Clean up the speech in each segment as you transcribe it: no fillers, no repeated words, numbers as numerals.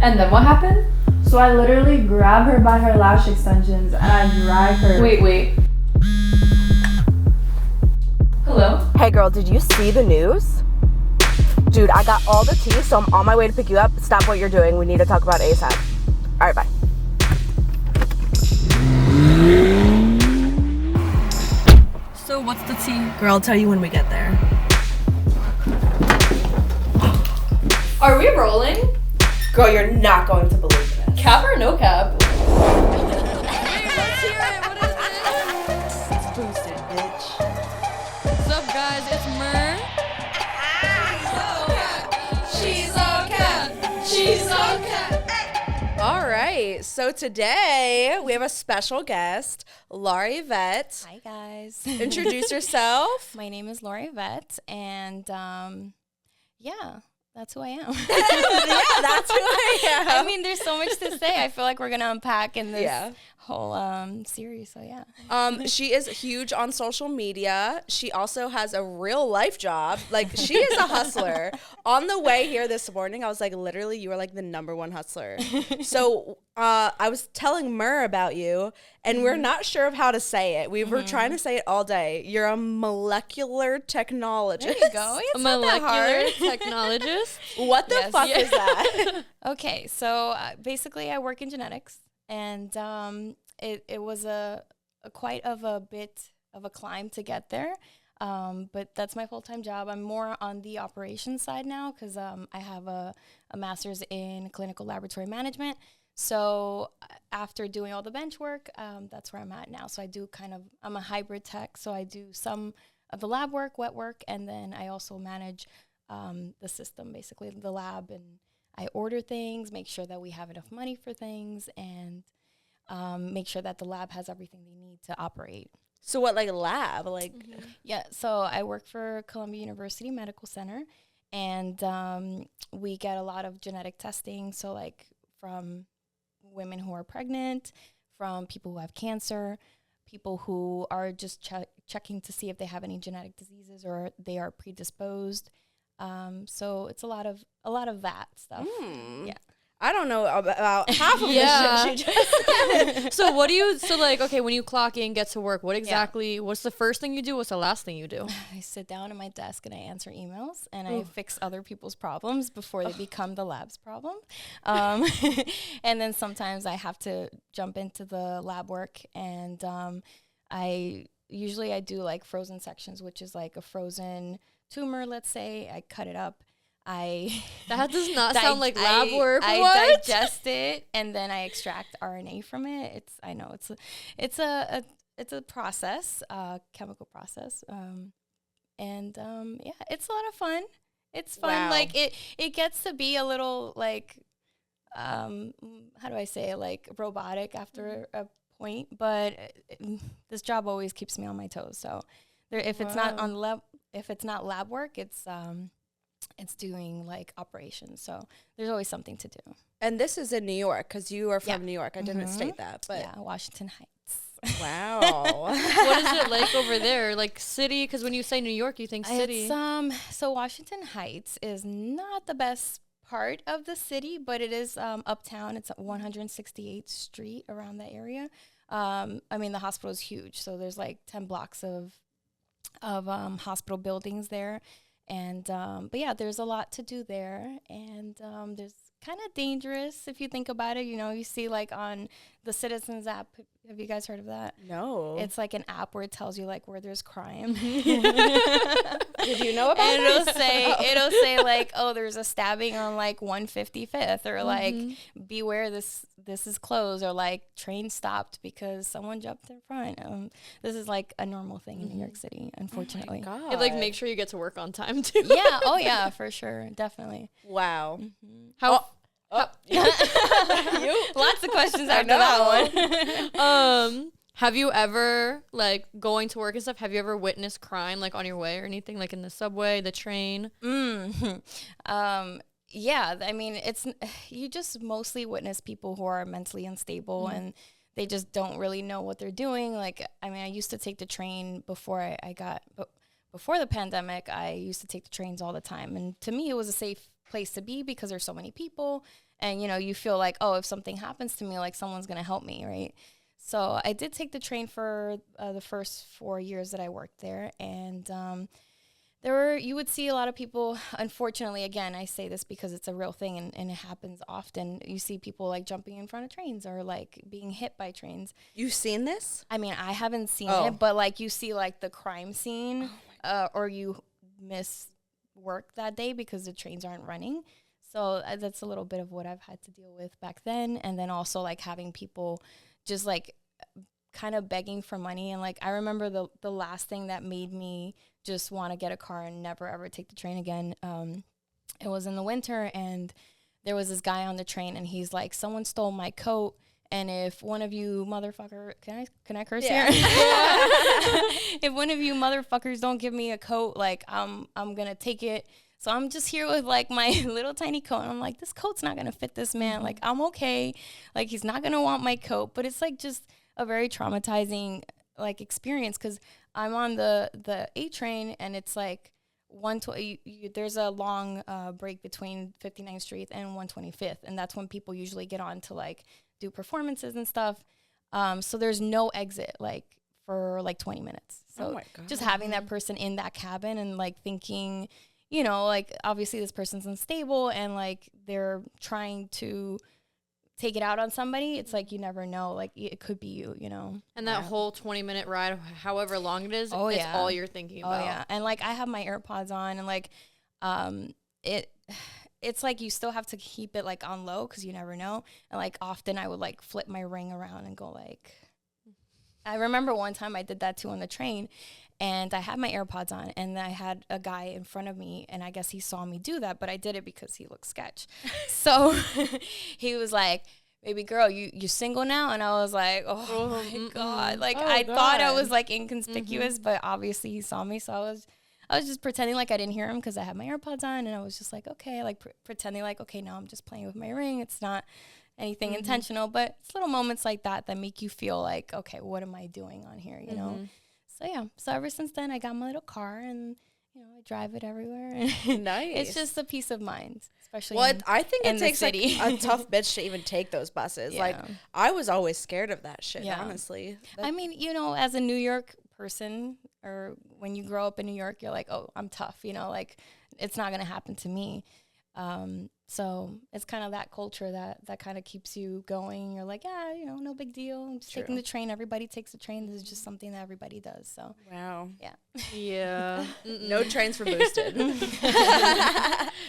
And then what happened? So I literally grab her by her lash extensions and I drag her. Wait. Hello? Hey girl, did you see the news? Dude, I got all the tea, so I'm on my way to pick you up. Stop what you're doing. We need to talk about ASAP. All right, bye. So what's the tea? Girl, I'll tell you when we get there. Are we rolling? Girl, you're not going to believe this. Cap or no cap? Let's hear it. What is it? It's boosted, bitch. What's up, guys? It's Mer. She's okay. All right, so today we have a special guest, Yvette. Hi guys. Introduce yourself. My name is Yvette, and yeah, that's who I am. Yeah, that's who I am. I mean, there's so much to say. I feel like we're gonna unpack in this whole series. So yeah. She is huge on social media. She also has a real life job. Like, she is a hustler. On the way here this morning, I was like, literally, you are like the number one hustler. So I was telling Mer about you, and we're not sure of how to say it. We were trying to say it all day. You're a molecular technologist. There you go. It's A not that molecular hard. technologist. What the fuck is that? Okay, so basically, I work in genetics, and it was a quite of a bit of a climb to get there. But that's my full-time job. I'm more on the operations side now because I have a master's in clinical laboratory management. So after doing all the bench work, that's where I'm at now. So I'm a hybrid tech. So I do some of the lab work, wet work, and then I also manage the system, basically the lab, and I order things, make sure that we have enough money for things, and make sure that the lab has everything they need to operate. So what, like, lab? Like, Yeah, so I work for Columbia University Medical Center, and we get a lot of genetic testing, so like from women who are pregnant, from people who have cancer, people who are just checking to see if they have any genetic diseases or they are predisposed. So it's a lot of that stuff. Yeah. I don't know about half of Yeah. the shit she just So okay, when you clock in, get to work, what's the first thing you do? What's the last thing you do? I sit down at my desk and I answer emails and I fix other people's problems before they become the lab's problem. And then sometimes I have to jump into the lab work, and I do like frozen sections, which is like a frozen tumor, let's say. I cut it up. That does not sound like lab work. I What? digest it and then I extract RNA from it. It's a process, chemical process. Yeah, it's a lot of fun. It's fun. Wow. Like it gets to be a little like, how do I say it? Like robotic after a point, but this job always keeps me on my toes. So if it's not lab work, it's doing like operations. So there's always something to do. And this is in New York, because you are from New York. I didn't state that, but Yeah, Washington Heights. wow. What is it like over there? Like city? Because when you say New York, you think city. It's so Washington Heights is not the best part of the city, but it is uptown. It's 168th Street, around that area. I mean, the hospital is huge, so there's like 10 blocks of hospital buildings there. And but yeah, there's a lot to do there, and there's kind of dangerous if you think about it. You know, you see like on the Citizens app. Have you guys heard of that? No. It's like an app where it tells you like where there's crime. Did you know about that? It'll say like, oh, there's a stabbing on like 155th, or like beware this is closed, or like train stopped because someone jumped in front. This is like a normal thing in New York City, unfortunately. Oh my God. It like make sure you get to work on time too. Yeah. Oh yeah, for sure, definitely. Wow. How Lots of questions after that one. Have you ever, like, going to work and stuff, have you ever witnessed crime, like, on your way or anything, like in the subway, the train? Yeah, I mean, you just mostly witness people who are mentally unstable and they just don't really know what they're doing. Like, I mean, I used to take the train before before the pandemic. I used to take the trains all the time, and to me, it was a safe place to be because there's so many people. And, you know, you feel like, oh, if something happens to me, like someone's going to help me, right? So I did take the train for the first 4 years that I worked there. And you would see a lot of people, unfortunately, again, I say this because it's a real thing and it happens often. You see people like jumping in front of trains or like being hit by trains. You've seen this? I mean, I haven't seen it, but like you see like the crime scene or you miss work that day because the trains aren't running. So that's a little bit of what I've had to deal with back then. And then also like having people just like kind of begging for money. And like I remember the last thing that made me just want to get a car and never ever take the train again. It was in the winter and there was this guy on the train and he's like, someone stole my coat. And if one of you motherfucker, can I curse here? If one of you motherfuckers don't give me a coat, like I'm gonna take it. So I'm just here with like my little tiny coat. And I'm like, this coat's not gonna fit this man. Like I'm okay. Like he's not gonna want my coat. But it's like just a very traumatizing like experience because I'm on the A train and it's like there's a long break between 59th Street and 125th, and that's when people usually get on to like do performances and stuff. So there's no exit like for like 20 minutes. So just having that person in that cabin and like thinking, you know, like obviously this person's unstable and like they're trying to take it out on somebody. It's like you never know, like it could be you know. And that whole 20-minute ride, however long it is, it's all you're thinking about. Oh yeah. And like I have my AirPods on and like it's like you still have to keep it like on low because you never know. And like often I would like flip my ring around and go like, I remember one time I did that too on the train and I had my AirPods on and I had a guy in front of me and I guess he saw me do that, but I did it because he looked sketch. So he was like, baby girl, you single now? And I was like, oh my God. Like thought I was like inconspicuous, but obviously he saw me. So I was just pretending like I didn't hear him because I had my AirPods on and I was just like, okay, like pretending like, okay, now I'm just playing with my ring. It's not anything intentional, but it's little moments like that make you feel like, okay, what am I doing on here, you know? So yeah, so ever since then I got my little car and, you know, I drive it everywhere. Nice. It's just a peace of mind, especially I think it takes like city. a tough bitch to even take those buses. Like I was always scared of that shit, honestly. I mean, you know, as a New York person or when you grow up in New York, you're like, oh, I'm tough, you know, like it's not going to happen to me. So it's kind of that culture that kind of keeps you going. You're like, yeah, you know, no big deal. I'm just taking the train. Everybody takes the train. This is just something that everybody does. So wow. Yeah. Yeah. No trains for boosted.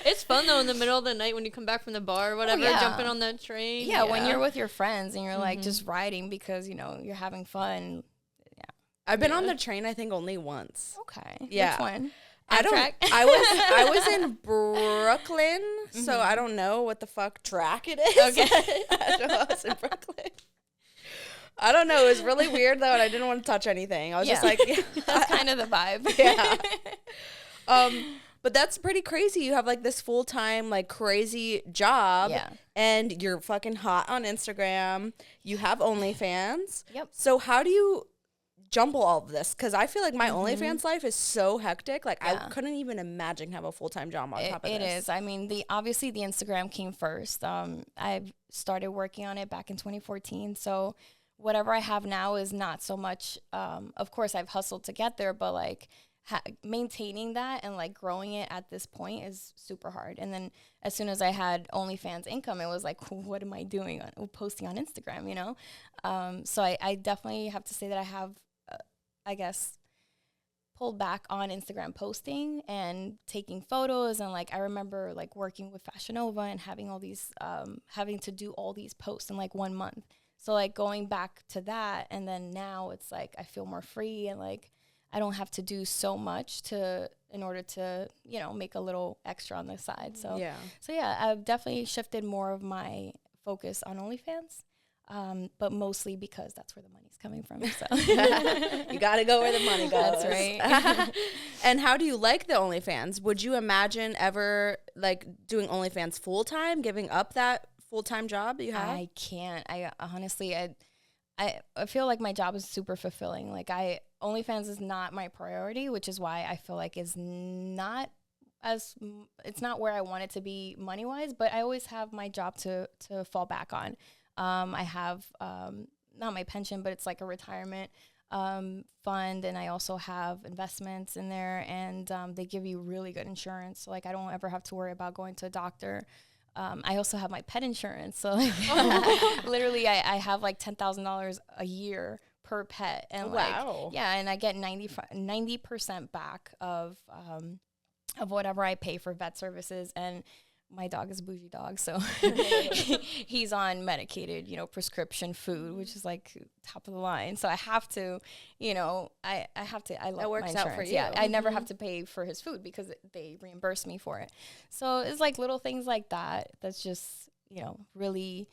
It's fun though in the middle of the night when you come back from the bar or whatever, jumping on that train. Yeah, when you're with your friends and you're like just riding because, you know, you're having fun. Yeah. I've been on the train I think only once. Okay. Yeah. Which one? I was in Brooklyn, so I don't know what the fuck track it is. Okay. I was in Brooklyn. I don't know. It was really weird though, and I didn't want to touch anything. I was just like, that's kind of the vibe. Yeah. But that's pretty crazy. You have like this full-time, like crazy job, and you're fucking hot on Instagram. You have OnlyFans. Yep. So how do you jumble all of this? Because I feel like my OnlyFans life is so hectic. Like I couldn't even imagine have a full-time job on top of this. It is. I mean, obviously the Instagram came first. I started working on it back in 2014. So whatever I have now is not so much. Of course, I've hustled to get there, but like maintaining that and like growing it at this point is super hard. And then as soon as I had OnlyFans income, it was like, what am I doing posting on Instagram, you know? So I definitely have to say that I have, I guess, pulled back on Instagram posting and taking photos. And like, I remember like working with Fashion Nova and having all these, having to do all these posts in like 1 month. So like going back to that. And then now it's like, I feel more free and like, I don't have to do so much in order to, you know, make a little extra on the side. So yeah, I've definitely shifted more of my focus on OnlyFans. But mostly because that's where the money's coming from. So you got to go where the money goes. That's right. And how do you like the OnlyFans? Would you imagine ever like doing OnlyFans full time, giving up that full-time job that you have? I can't. I honestly, I feel like my job is super fulfilling. Like OnlyFans is not my priority, which is why I feel like is not it's not where I want it to be money wise, but I always have my job to fall back on. I have not my pension, but it's like a retirement fund, and I also have investments in there, and they give you really good insurance. So like I don't ever have to worry about going to a doctor. I also have my pet insurance, so like literally I have like $10,000 a year per pet, and Wow. like yeah, and I get 90% back of whatever I pay for vet services. And my dog is a bougie dog, so he's on medicated, prescription food, which is like top of the line. So I have to, I have to. I love That works my out insurance. for you. Yeah, I never have to pay for his food because they reimburse me for it. So it's like little things like that. That's just really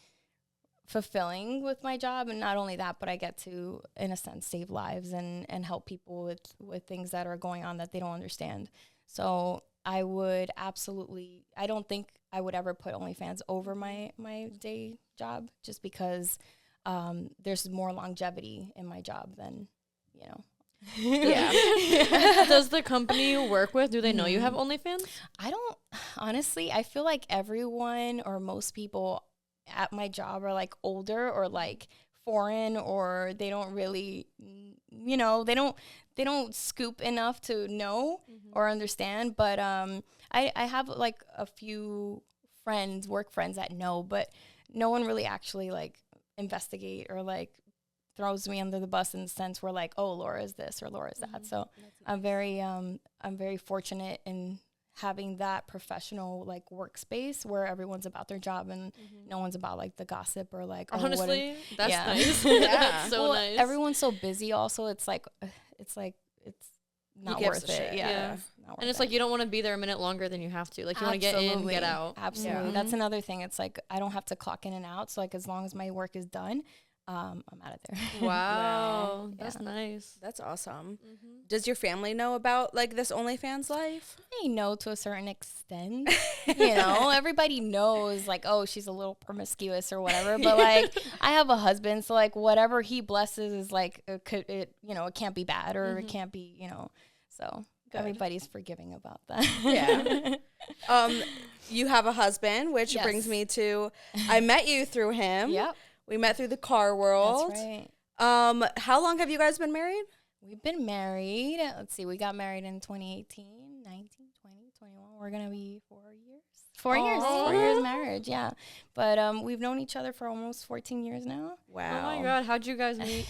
fulfilling with my job. And not only that, but I get to, in a sense, save lives and help people with things that are going on that they don't understand. So I would absolutely, I don't think I would ever put OnlyFans over my day job, just because there's more longevity in my job than, Yeah. Does the company you work with, do they know you have OnlyFans? I don't, honestly, I feel like everyone or most people at my job are like older or like foreign, or they don't really, they don't scoop enough to know or understand. But I have like a few work friends that know, but no one really actually like investigate or like throws me under the bus in the sense where like, oh, Laura is this or Laura is that. So I'm very fortunate in having that professional like workspace where everyone's about their job and no one's about like the gossip or like, oh, Honestly, that's yeah. nice. Yeah. That's so well, nice. everyone's so busy also. It's not gives worth a it. shit. Yeah. It's not worth And it's it. like you don't want to be there a minute longer than you have to. Like you want to get in, get out. Absolutely. Yeah. That's another thing. It's like I don't have to clock in and out. So like as long as my work is done, I'm out of there. Wow. Yeah. That's nice. That's awesome. Does your family know about like this OnlyFans life? They know to a certain extent. Everybody knows like, oh, she's a little promiscuous or whatever. But like I have a husband, so like whatever he blesses is like it can't be bad or it can't be, so Good. everybody's forgiving about that. Yeah. You have a husband, which Yes. brings me to I met you through him. Yep. We met through the car world. That's right. How long have you guys been married? We've been married. Let's see. We got married in 2018, 19, 20, 21. We're going to be 4 years. 4 years. Aw. 4 years marriage, yeah. But we've known each other for almost 14 years now. Wow. Oh my God. How'd you guys meet?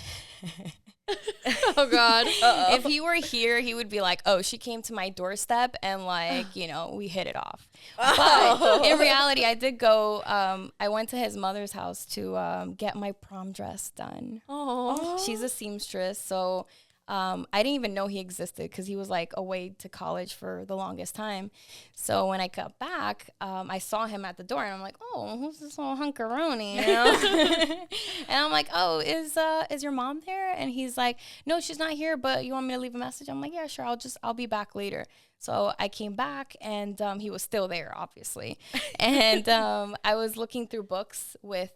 Oh God. If he were here, he would be like, oh, she came to my doorstep and like, we hit it off. But in reality, I did go, I went to his mother's house to get my prom dress done. Oh. She's a seamstress, so I didn't even know he existed because he was like away to college for the longest time. So when I got back, I saw him at the door, and I'm like, "Oh, who's this little hunkaroni?" And I'm like, "Oh, is your mom there?" And he's like, "No, she's not here. But you want me to leave a message?" I'm like, "Yeah, sure. I'll be back later." So I came back, and he was still there, obviously. And I was looking through books with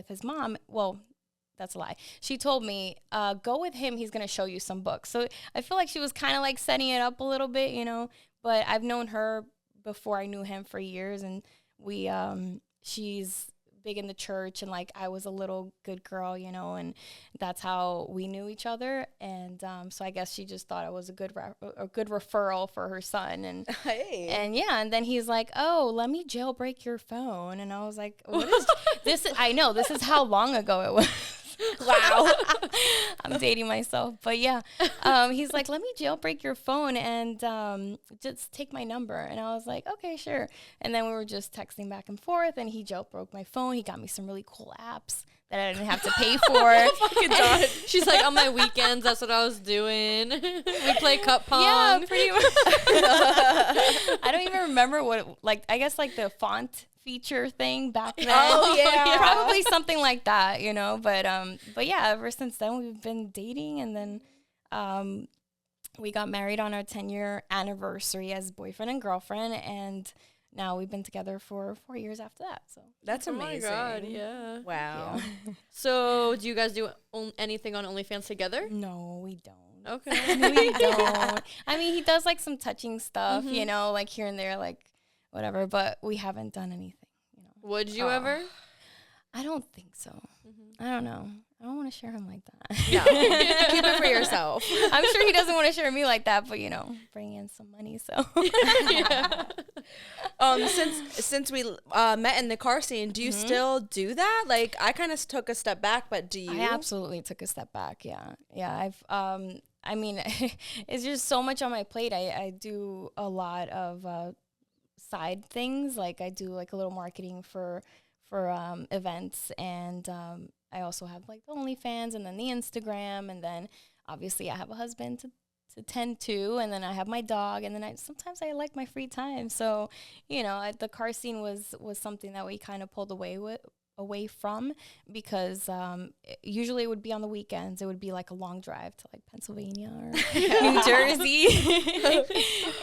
his mom. Well, that's a lie. She told me, go with him. He's going to show you some books. So I feel like she was kind of like setting it up a little bit, but I've known her before I knew him for years. And she's big in the church, and like I was a little good girl, and that's how we knew each other. And so I guess she just thought it was a good referral for her son. And Hey. and then he's like, "Oh, let me jailbreak your phone." And I was like, "What is this?" I know this is how long ago it was. Wow. I'm dating myself. But yeah, he's like, "Let me jailbreak your phone and just take my number." And I was like, "Okay, sure." And then we were just texting back and forth, and he jailbroke my phone. He got me some really cool apps that I didn't have to pay for. Fucking done. She's like, on my weekends, that's what I was doing. We play cup pong. Yeah, pretty much. I don't even remember I guess like the font feature thing back then. Oh yeah. Probably something like that, but yeah, ever since then we've been dating, and then we got married on our 10-year anniversary as boyfriend and girlfriend, and now we've been together for 4 years after that. So That's amazing. Oh my God, yeah. Wow. yeah. So do you guys do anything on OnlyFans together? No, we don't. Okay. We don't. I mean, he does like some touching stuff, you know, like here and there, like whatever. But we haven't done anything. You know. Would you ever? I don't think so. I don't know. I don't want to share him like that. No, keep it for yourself. I'm sure he doesn't want to share me like that, but you know, bring in some money. So Since we met in the car scene, do you still do that? Like, I kind of took a step back, but do you? I absolutely took a step back. Yeah. I've I mean, it's just so much on my plate. I do a lot of side things. Like I do like a little marketing for events, and I also have like the OnlyFans and then the Instagram, and then obviously I have a husband to tend to, and then I have my dog, and then sometimes I like my free time. So, you know, the car scene was something that we kind of pulled away from because usually it would be on the weekends. It would be like a long drive to like Pennsylvania or New Jersey,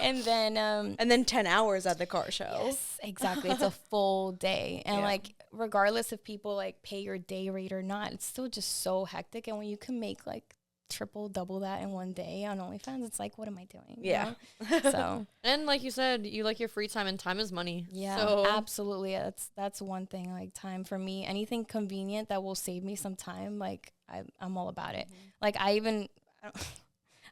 and then 10 hours at the car show. Yes, exactly. It's a full day, and like regardless if people like pay your day rate or not, it's still just so hectic. And when you can make like triple, double that in one day on OnlyFans, it's like, what am I doing? Yeah. You know? So And like you said, you like your free time, and time is money. yeah, So absolutely. That's one thing. Like time for me, anything convenient that will save me some time, like I'm all about it. Like I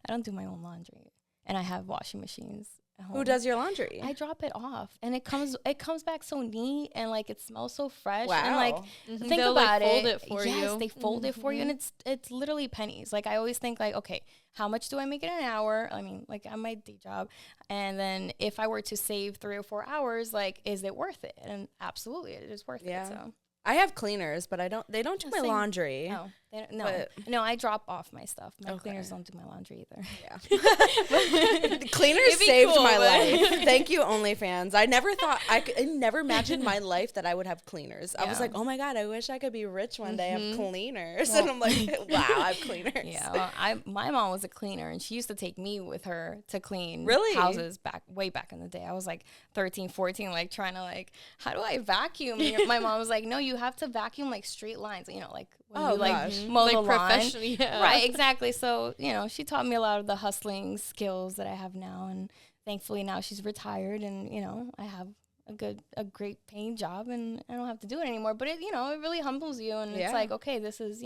don't do my own laundry, and I have washing machines at home. Who does your laundry? I drop it off, and it comes back so neat, and like it smells so fresh. Wow. And like think They'll, about like, fold it. it for yes, you. they fold it for you, and it's literally pennies. Like I always think like, okay, how much do I make in an hour? I mean, like on my day job, and then if I were to save 3 or 4 hours, like is it worth it? And absolutely, it is worth it. So. I have cleaners, but they don't do my Same. laundry. No, no, But- no. I drop off my stuff. My Okay. cleaners don't do my laundry either. Yeah. Cleaners It'd be saved cool, my but- life. Thank you, OnlyFans. I never thought I never imagined my life that I would have cleaners. I was Yeah. like, oh my God, I wish I could be rich one day. I have cleaners. And I'm like, wow, I have cleaners. Yeah, well, my mom was a cleaner, and she used to take me with her to clean Really? houses way back in the day. I was like 13, 14, like trying to like, how do I vacuum? And my mom was like, no, you have to vacuum like straight lines, you know, like when Oh, you like gosh. mow like the lawn. professionally, yeah. Right, exactly. So, you know, she taught me a lot of the hustling skills that I have now, and thankfully now she's retired, and you know, I have a great paying job, and I don't have to do it anymore. But it, you know, it really humbles you, and Yeah. it's like, okay, this is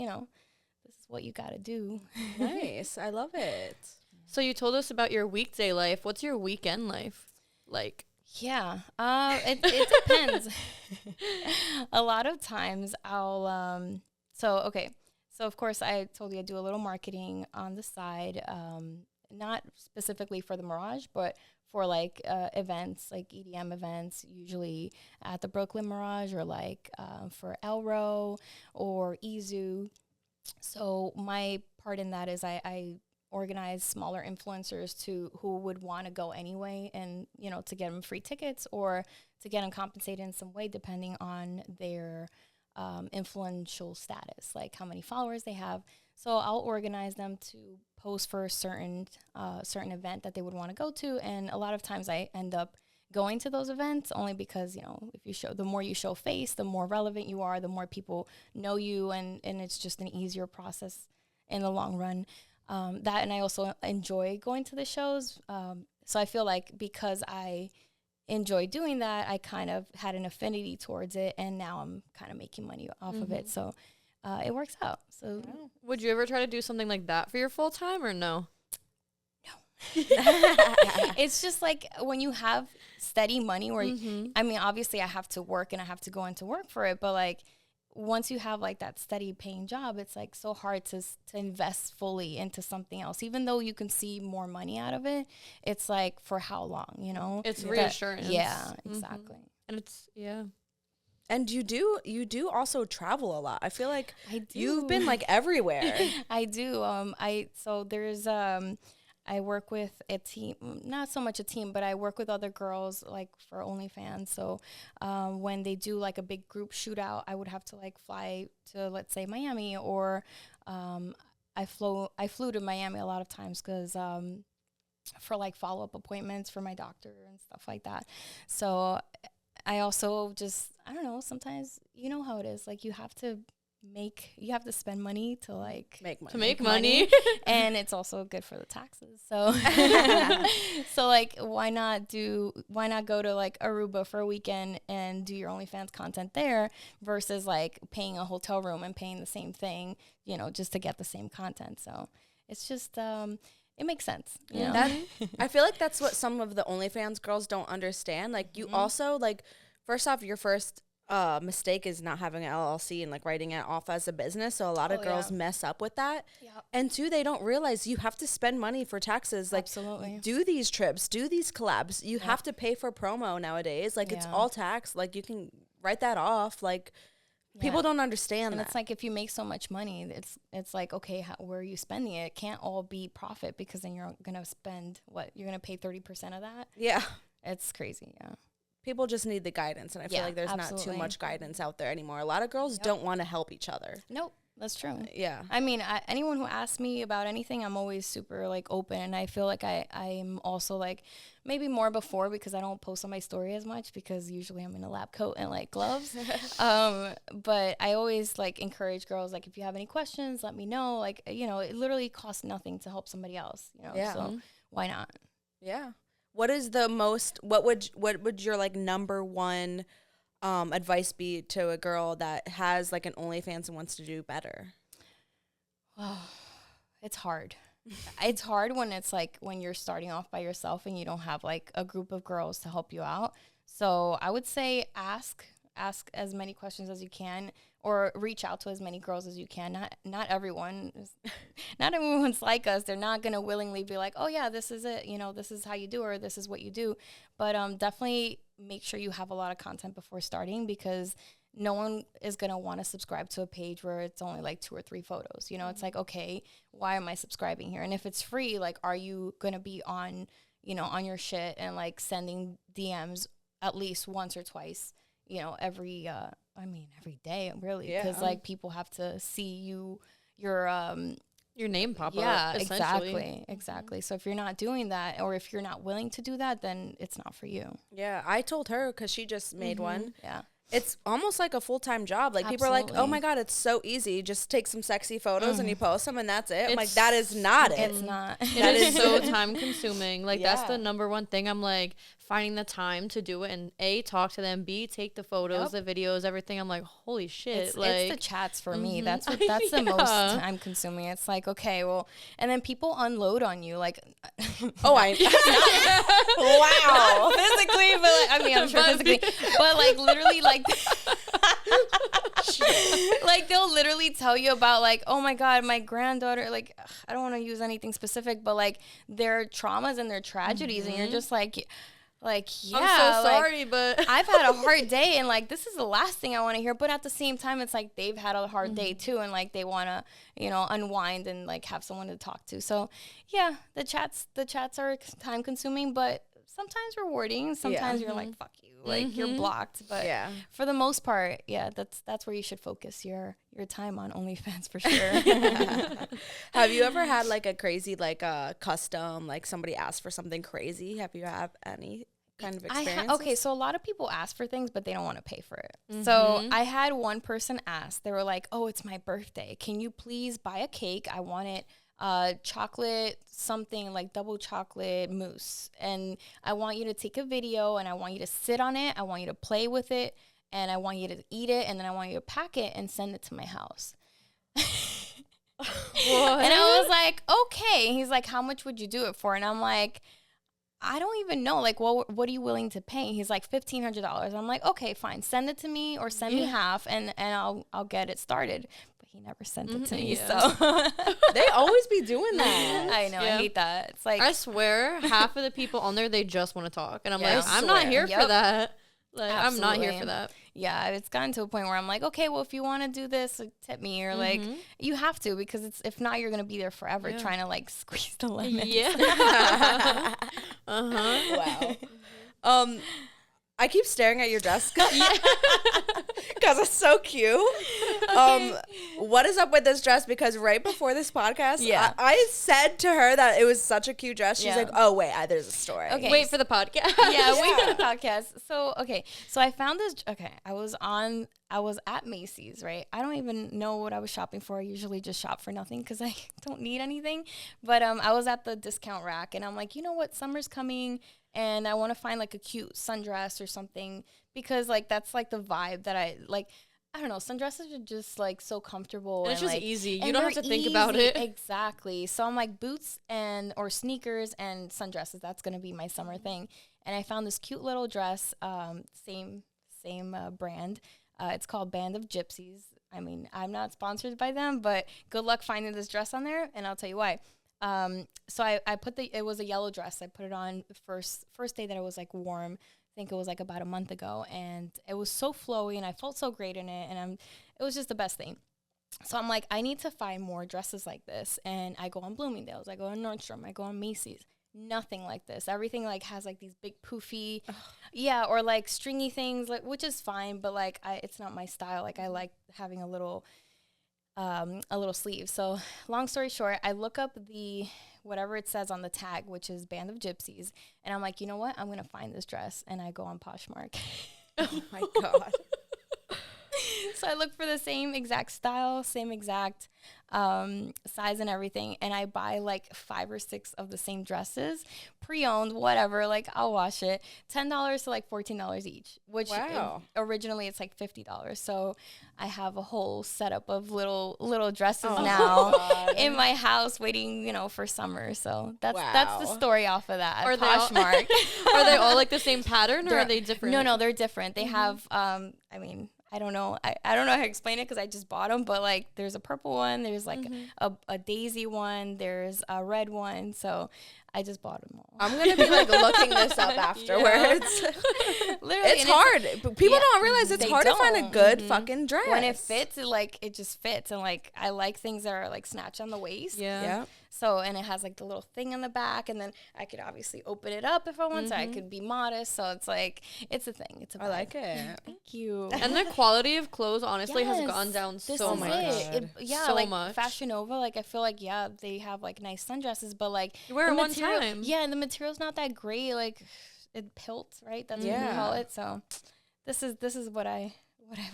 what you got to do. Nice. I love it. So you told us about your weekday life. What's your weekend life like? Yeah, it depends. A lot of times I'll so of course I told you I do a little marketing on the side, not specifically for the Mirage, but for like events, like EDM events, usually at the Brooklyn Mirage, or like for Elro or Izu. So my part in that is I organize smaller influencers who would want to go anyway, and you know, to get them free tickets or to get them compensated in some way depending on their influential status, like how many followers they have. So I'll organize them to post for a certain event that they would want to go to, and a lot of times I end up going to those events only because, you know, the more you show face, the more relevant you are, the more people know you, and it's just an easier process in the long run. That, and I also enjoy going to the shows. So I feel like because I enjoy doing that, I kind of had an affinity towards it, and now I'm kind of making money off of it. So it works out. So Would you ever try to do something like that for your full time, or no? it's just like when you have steady money where, I mean, obviously I have to work and I have to go into work for it, but like once you have like that steady paying job, it's like so hard to invest fully into something else. Even though you can see more money out of it, it's like, for how long, you know? It's reassurance. Yeah, exactly. And it's, yeah. And you do also travel a lot. I feel like I do. you've been like everywhere. I do. I work with a team, not so much a team, but I work with other girls like for OnlyFans. So when they do like a big group shootout, I would have to like fly to, let's say, Miami, or I flew to Miami a lot of times because for like follow-up appointments for my doctor and stuff like that. So I also just, I don't know, sometimes you know how it is. Like you have to you have to spend money to like Make money. To make money. and it's also good for the taxes. So so like why not go to like Aruba for a weekend and do your OnlyFans content there versus like paying a hotel room and paying the same thing, you know, just to get the same content. So it's just it makes sense. You know? That, I feel like that's what some of the OnlyFans girls don't understand. Like you also like, first off, your first mistake is not having an LLC and like writing it off as a business. So a lot of girls mess up with that. Yep. And two, they don't realize you have to spend money for taxes. Like Absolutely. do these trips, do these collabs. You have to pay for promo nowadays. Like it's all taxed. Like you can write that off. Like people don't understand and that. it's like if you make so much money, it's like, okay, where are you spending it? It can't all be profit because then you're gonna spend you're gonna pay 30% of that. Yeah. It's crazy. Yeah. People just need the guidance, and I feel like there's not too much guidance out there anymore. A lot of girls don't want to help each other. Nope, that's true. Yeah. I mean, anyone who asks me about anything, I'm always super like open, and I feel like I'm also like maybe more before because I don't post on my story as much because usually I'm in a lab coat and like gloves. But I always like encourage girls, like if you have any questions, let me know. Like, you know, it literally costs nothing to help somebody else, you know. So why not? Yeah. What is the most, what would your like number one advice be to a girl that has like an OnlyFans and wants to do better? Oh, it's hard. It's hard when it's like when you're starting off by yourself and you don't have like a group of girls to help you out. So I would say ask as many questions as you can, or reach out to as many girls as you can. Not everyone's like us. They're not gonna willingly be like, oh yeah, this is it, you know, this is how you do, or this is what you do. But definitely make sure you have a lot of content before starting, because no one is gonna want to subscribe to a page where it's only like 2 or 3 photos. You know, it's like, okay, why am I subscribing here? And if it's free, like, are you gonna be on, you know, on your shit and like sending DMs at least once or twice, you know, every day, really, because like people have to see your name pop up. Yeah, exactly. So if you're not doing that, or if you're not willing to do that, then it's not for you. Yeah, I told her because she just made one. Yeah. It's almost like a full-time job. Like people are like, oh my God, it's so easy. Just take some sexy photos and you post them and that's it. I'm like, that is not it. It's not. That is so time consuming. Like that's the number one thing. I'm like finding the time to do it and A, talk to them, B, take the photos, the videos, everything. I'm like, holy shit. It's like the chats for me. That's the most time consuming. It's like, okay, well, and then people unload on you. Like, wow. Not physically, but like, I mean, I'm sure physically, but like literally like, like they'll literally tell you about like, oh my God, my granddaughter, like, I don't want to use anything specific, but like their traumas and their tragedies, and you're just like, yeah, I'm so sorry, but I've had a hard day, and like this is the last thing I want to hear. But at the same time, it's like they've had a hard day too, and like they want to, you know, unwind and like have someone to talk to. So yeah, the chats are time consuming, but sometimes rewarding. Sometimes you're like, fuck you, like you're blocked. But for the most part, yeah, that's where you should focus your time on OnlyFans for sure. Have you ever had like a crazy like custom, like somebody asked for something crazy? Have you had any kind of experience? Okay, so a lot of people ask for things, but they don't want to pay for it. So I had one person ask, they were like, oh, it's my birthday. Can you please buy a cake? I want it chocolate something like double chocolate mousse, and I want you to take a video, and I want you to sit on it, I want you to play with it, and I want you to eat it, and then I want you to pack it and send it to my house. And I was like, okay. He's like, how much would you do it for? And I'm like, I don't even know. Like, what are you willing to pay? He's like, $1,500. I'm like, okay, fine. Send it to me, or send me half, and I'll get it started. But he never sent it to me. So they always be doing that. I know. I hate that. It's like, I swear half of the people on there, they just want to talk. And I'm like, I'm swear. not here for that. Like, Absolutely. I'm not here for that. Yeah, it's gotten to a point where I'm like, okay, well, if you want to do this, like, tip me, or like, you have to, because if not, you're gonna be there forever trying to like squeeze the lemon. Yeah. Wow. I keep staring at your dress because it's so cute. What is up with this dress? Because right before this podcast, I said to her that it was such a cute dress. She's like, oh, wait, there's a story. Okay. Wait for the podcast. Wait for the podcast. So I found this. Okay, I was on I was at Macy's, right? I don't even know what I was shopping for. I usually just shop for nothing because I don't need anything. But I was at the discount rack, and I'm like, you know what? Summer's coming, and I want to find like a cute sundress or something because like that's like the vibe that I like. I don't know. Sundresses are just like so comfortable. And it's just like, easy. and You don't have they're to think about it. Exactly. So I'm like boots or sneakers and sundresses. That's going to be my summer thing. And I found this cute little dress, same brand. It's called Band of Gypsies. I mean, I'm not sponsored by them, but good luck finding this dress on there. And I'll tell you why. So I put it was a yellow dress. I put it on first day that it was like warm. I think it was like about a month ago, and it was so flowy and I felt so great in it, and it was just the best thing. So I'm like, I need to find more dresses like this, and I go on Bloomingdale's, I go on Nordstrom, I go on Macy's. Nothing like this. Everything like has like these big poofy, or like stringy things, like, which is fine, but like it's not my style. Like I like having a little sleeve. So long story short, I look up the whatever it says on the tag, which is Band of Gypsies, and I'm like, you know what? I'm gonna find this dress, and I go on Poshmark. Oh my God. So I look for the same exact style, same exact size and everything, and I buy like 5 or 6 of the same dresses, pre-owned, whatever, like I'll wash it, $10 to like $14 each, which originally it's like $50. So I have a whole setup of little dresses now in my house waiting, for summer. So that's the story off of that. Are Poshmark. Are they all like the same pattern, or are they different? No, they're different. They have I don't know. I don't know how to explain it because I just bought them. But like, there's a purple one. There's like a daisy one. There's a red one. So I just bought them all. I'm gonna be like looking this up afterwards. Literally, it's hard. People don't realize it's hard to find a good fucking dress. When it fits, it just fits. And like, I like things that are like snatched on the waist. Yeah. So, and it has like the little thing on the back, and then I could obviously open it up if I want to. I could be modest. So it's like, it's a thing. It's a vibe. I like it. Thank you. And the quality of clothes honestly has gone down so much. So so like much. Fashion Nova, like I feel like they have like nice sundresses, but like you wear it one time. Yeah, and the material's not that great. Like it pilts, right? That's what you call it. So this is what I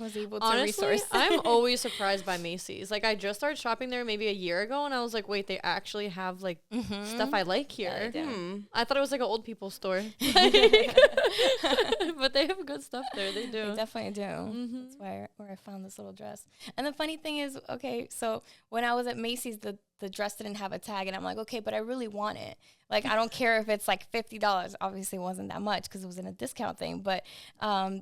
was able to resource. I'm always surprised by Macy's. Like I just started shopping there maybe a year ago, and I was like, wait, they actually have like stuff I like here. Yeah, I thought it was like an old people store. But they have good stuff there. They do. They definitely do. That's where I found this little dress. And the funny thing is, okay, so when I was at Macy's, the dress didn't have a tag, and I'm like, okay, but I really want it. Like, I don't care if it's like $50. Obviously, it wasn't that much because it was in a discount thing. But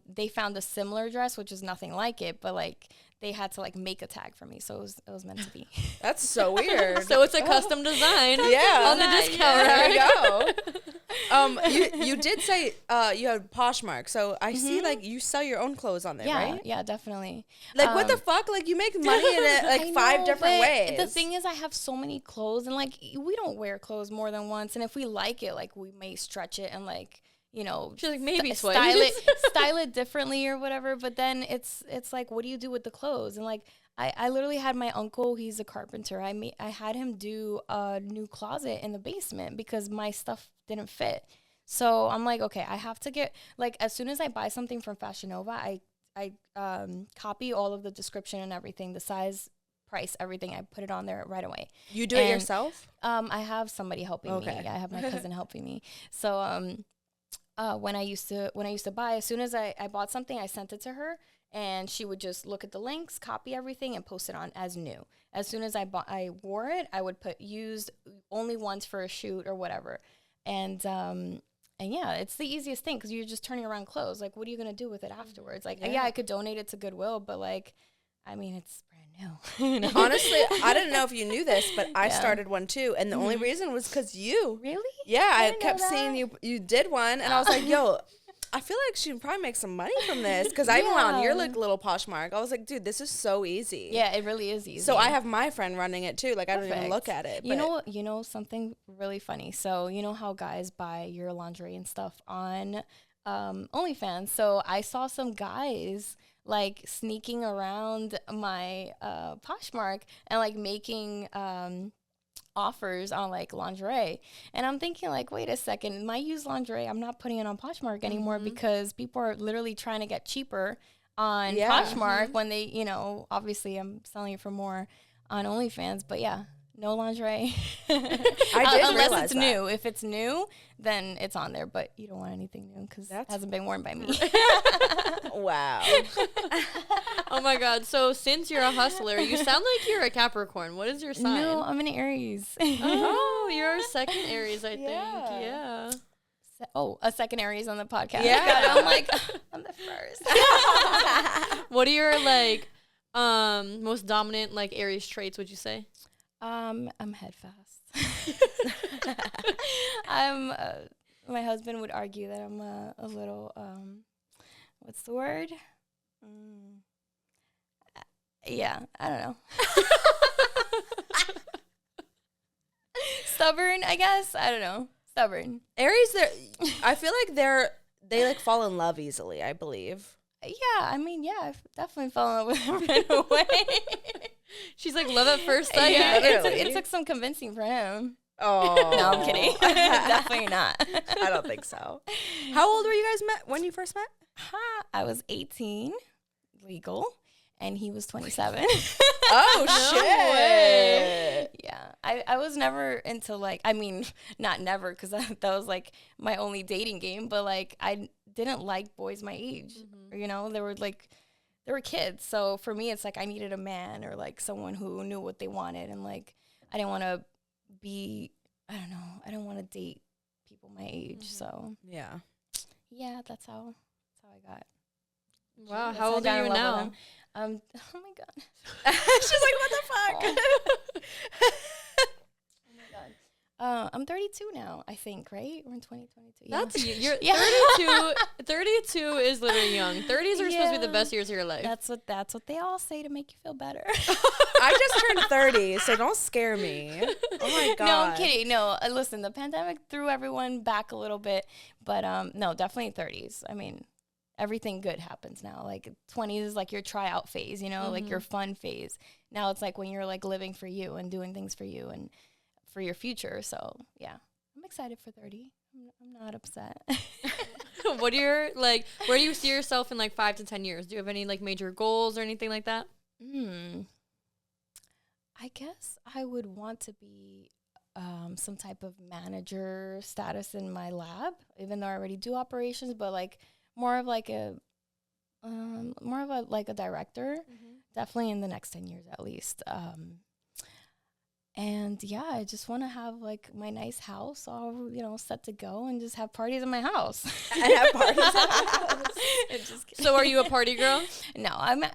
they found a similar dress, which is nothing like it, but like they had to like make a tag for me, so it was meant to be. That's so weird. So it's a custom design. Yeah, on the discount rack. There you go. You did say you had Poshmark, so I see like you sell your own clothes on there, right? Yeah, definitely. Like what the fuck? Like you make money in it like 5 different ways. The thing is, I have so many clothes, and like we don't wear clothes more than once, and if we like it, like we may stretch it and like, she's like, maybe style it differently or whatever. But then it's like, what do you do with the clothes? And like, I literally had my uncle, he's a carpenter. I had him do a new closet in the basement because my stuff didn't fit. So I'm like, okay, I have to get, like, as soon as I buy something from Fashion Nova, I copy all of the description and everything, the size, price, everything. I put it on there right away. You do it yourself? I have somebody helping me. I have my cousin helping me. So when I used to buy, as soon as I bought something, I sent it to her, and she would just look at the links, copy everything, and post it on as new. As soon as I wore it, I would put used only once for a shoot or whatever. And yeah, it's the easiest thing because you're just turning around clothes. Like, what are you going to do with it afterwards? Like, yeah, I could donate it to Goodwill, but like, I mean, it's brand new. Honestly, I didn't know if you knew this, but I started one too, and the only reason was because you. Really? Yeah, I kept seeing you did one, and I was like, yo, I feel like she would probably make some money from this, because I went on your like little Poshmark. I was like, dude, this is so easy. Yeah, it really is easy. So I have my friend running it too. Like, I don't even look at it. You know something really funny. So you know how guys buy your lingerie and stuff on OnlyFans. So I saw some guys like sneaking around my Poshmark and like making offers on like lingerie, and I'm thinking like, wait a second, my used lingerie, I'm not putting it on Poshmark anymore because people are literally trying to get cheaper on Yeah. Poshmark when they, you know, obviously I'm selling it for more on OnlyFans, but yeah, no lingerie. I did Unless realize it's that. new. If it's new, then it's on there, but you don't want anything new because it That's- hasn't been worn by me. Wow. Oh my God. So since you're a hustler, you sound like you're a Capricorn. What is your sign? No, I'm an Aries. Oh, you're a second Aries, I think. Yeah. Yeah. A second Aries on the podcast. Yeah. God, I'm like, I'm the first. What are your like most dominant like Aries traits, would you say? I'm head fast. My husband would argue that I'm a little, what's the word? Yeah, I don't know. Stubborn, I guess. I don't know. Stubborn. Aries, I feel like they like fall in love easily, I believe. Yeah, I mean, yeah, I've definitely fell in love with him right away. She's like love at first sight. Yeah, literally. it took some convincing for him. Oh. No, I'm kidding. Definitely not. I don't think so. How old were you guys when you first met? I was 18, legal, and he was 27. Oh, No way. Yeah, I was never into like, I mean, not never, because that was like my only dating game, but like I didn't like boys my age. You know, they were kids. So for me, it's like I needed a man or like someone who knew what they wanted. And like, I didn't want to I don't want to date people my age. So Yeah. yeah, that's how I got. Wow. That's How old I got are in you love now? with him. Oh my God. She's like, what the fuck? Oh my God. I'm 32 now, I think, right? We're in 2022. Yeah. That's you're Yeah. 32. 32 is literally young. 30s are supposed to be the Yeah. best years of your life. That's what they all say to make you feel better. I just turned 30, so don't scare me. Oh my God. No, I'm kidding. No, listen, the pandemic threw everyone back a little bit, but no, definitely 30s. I mean, everything good happens now. Like 20s is like your tryout phase, you know, like your fun phase. Now it's like when you're like living for you and doing things for you and for your future. So yeah, I'm excited for 30. I'm not upset. What are your like? Where do you see yourself in like 5 to 10 years? Do you have any like major goals or anything like that? I guess I would want to be some type of manager status in my lab, even though I already do operations, but like more of a director, definitely in the next 10 years at least. And yeah, I just want to have like my nice house all, you know, set to go and just have parties in my house. And have parties at my house. So are you a party girl? No, I'm not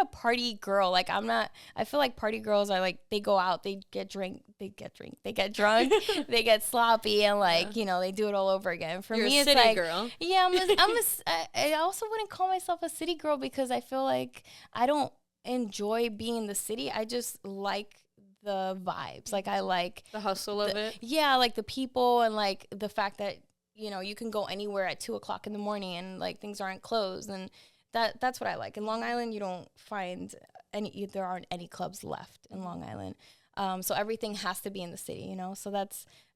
a party girl. Like I feel like party girls are like, they go out, they get drunk, they get drunk, sloppy, and like, you know, they do it all over again. For You're me, a it's city like, girl. yeah, I also wouldn't call myself a city girl because I feel like I don't enjoy being in the city. I just like the vibes. Like I like The hustle of it. yeah, like the people and like the fact that, you know, you can go anywhere at 2:00 in the morning and like things aren't closed, and that's what I like. In Long Island, you don't find there aren't any clubs left in Long Island. So everything has to be in the city, you know? So I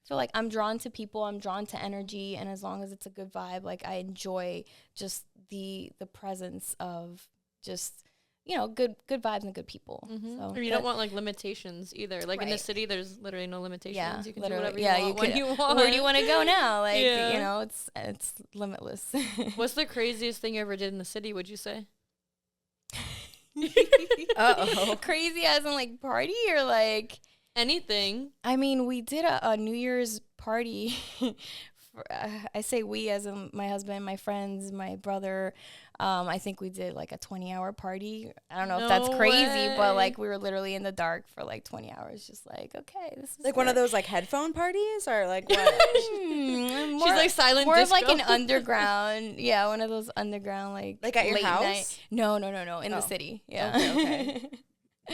feel like I'm drawn to people, I'm drawn to energy, and as long as it's a good vibe, like I enjoy just the presence of just, you know, good vibes and good people. So Or you don't want like limitations either. Like in the city, there's literally no limitations. yeah, You can literally. do whatever you want when you want. Where do you want to go now? Like, Yeah. you know, it's limitless. What's the craziest thing you ever did in the city, would you say? Uh-oh. Crazy as in like party or like, Anything. I mean, we did a New Year's party. I say we as in my husband, my friends, my brother. I think we did like a 20-hour party. I don't know if that's No crazy, but way. like we were literally in the dark for like 20 hours, just like, okay, this is Like one of good. those like headphone parties or like what? She's like silent more of like disco. an underground, yeah, one of those underground like at your late house? night. No, in Oh. the city. Yeah. Okay.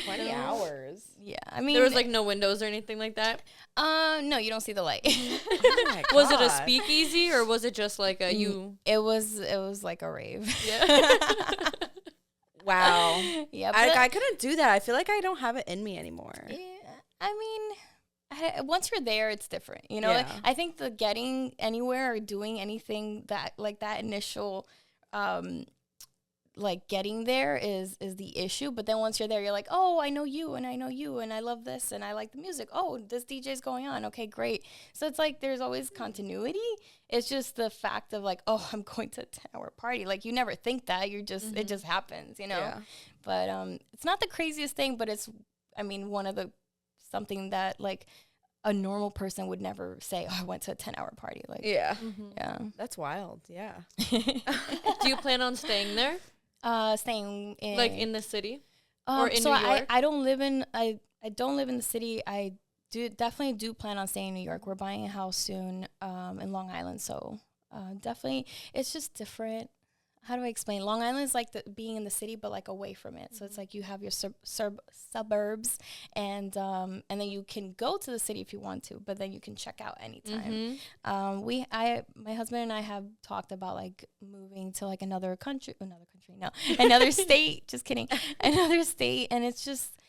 20 hours. Yeah, I mean, There was like no windows or anything like that. no, you don't see the light. Oh my Was it a God. speakeasy or was it just like a you? It was like a rave. Yeah. Wow. Yeah, but I couldn't do that. I feel like I don't have it in me anymore. yeah, I mean, once you're there, it's different. You know, like, Yeah. I think the getting anywhere or doing anything that like that initial like getting there is the issue. But then once you're there, you're like, oh, I know you and I know you and I love this and I like the music. Oh, this DJ's going on. Okay, great. So it's like there's always continuity. It's just the fact of like, oh, I'm going to a 10-hour party. Like you never think that. You're just it just happens, you know. Yeah. But it's not the craziest thing, but it's one of the something that like a normal person would never say, oh, I went to a 10-hour party. Like Yeah. yeah. That's wild. Yeah. Do you plan on staying there? Staying in Like in the city? Or in so New York? I don't live in I don't live in the city. I definitely do plan on staying in New York. We're buying a house soon in Long Island, so definitely it's just different. How do I explain? Long Island is like being in the city, but like away from it. So it's like you have your suburbs, and then you can go to the city if you want to, but then you can check out anytime. My husband and I have talked about like moving to like another state. Just kidding, another state, and it's just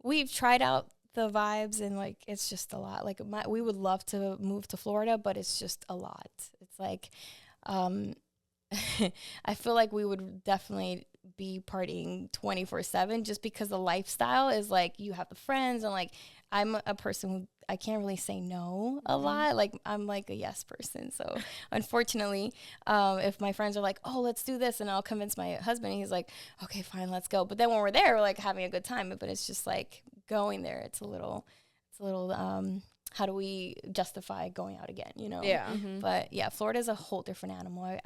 we've tried out the vibes and like it's just a lot. Like we would love to move to Florida, but it's just a lot. It's like. I feel like we would definitely be partying 24/7 just because the lifestyle is like you have the friends and like I'm a person who I can't really say no a lot. Like I'm like a yes person. So unfortunately, if my friends are like, oh, let's do this, and I'll convince my husband, and he's like, okay, fine, let's go. But then when we're there, we're like having a good time. But it's just like going there. It's a little how do we justify going out again, you know? Yeah. But yeah, Florida's a whole different animal.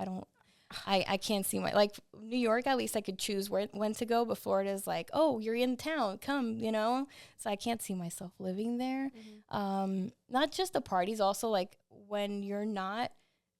I can't see like New York, at least I could choose when to go, but Florida's like, oh, you're in town, come, you know? So I can't see myself living there. Not just the parties, also like when you're not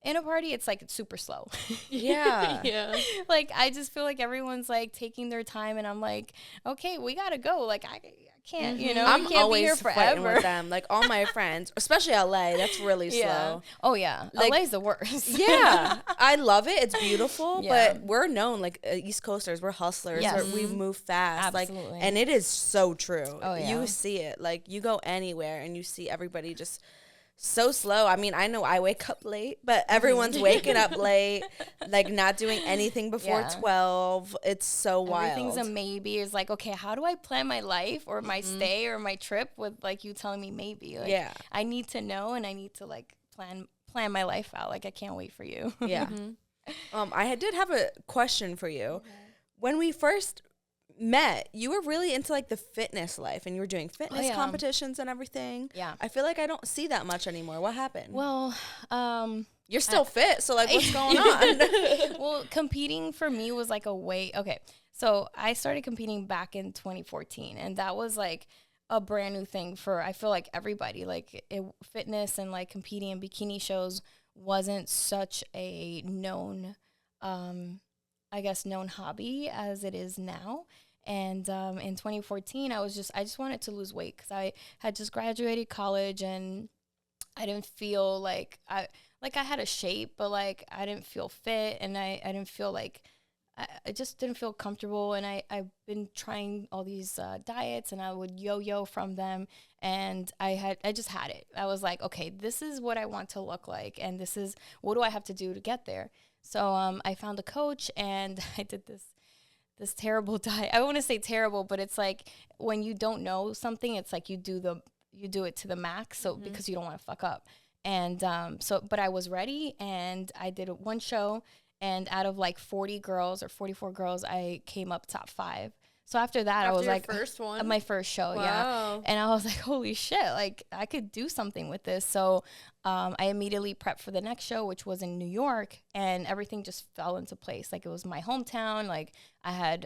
in a party, it's like it's super slow. Yeah. Yeah. Like I just feel like everyone's like taking their time and I'm like, okay, we gotta go. Like I can't, you know, I'm you can't always be here fighting forever. with them. Like all my friends, especially LA, that's really slow. Oh yeah, Like, LA's the worst. Yeah, I love it. It's beautiful, Yeah. but we're known like East Coasters. We're hustlers. Yes. We move fast. Absolutely. Like, and it is so true. Oh, yeah. You see it. Like you go anywhere and you see everybody just so slow. I mean, I know I wake up late, but everyone's waking up late, like not doing anything before 12. It's so wild. Everything's a maybe. It's like, okay, how do I plan my life or my stay or my trip with like you telling me maybe? Like, Yeah. I need to know and I need to like plan my life out. Like I can't wait for you. Yeah. I did have a question for you. When we first met, you were really into like the fitness life and you were doing fitness competitions and everything. Yeah. I feel like I don't see that much anymore. What happened? Well, You're still fit, so like what's going on? well, competing for me was like a way. Okay, so I started competing back in 2014, and that was like a brand new thing for I feel like everybody. Like fitness and like competing in bikini shows wasn't such a known, known hobby as it is now. And in 2014, I just wanted to lose weight because I had just graduated college and I didn't feel like I had a shape, but like I didn't feel fit and I didn't feel like I just didn't feel comfortable. And I've been trying all these diets and I would yo-yo from them. And I just had it. I was like, okay, this is what I want to look like. And this is what do I have to do to get there? So I found a coach and I did this terrible diet. I want to say terrible, but it's like when you don't know something, it's like you do it to the max. So because you don't want to fuck up. And but I was ready and I did one show and out of like 40 girls or 44 girls, I came up top 5. So after that, I was your like, first one? My first show. Wow. Yeah. And I was like, holy shit, like I could do something with this. So I immediately prepped for the next show, which was in New York, and everything just fell into place. Like it was my hometown. Like I had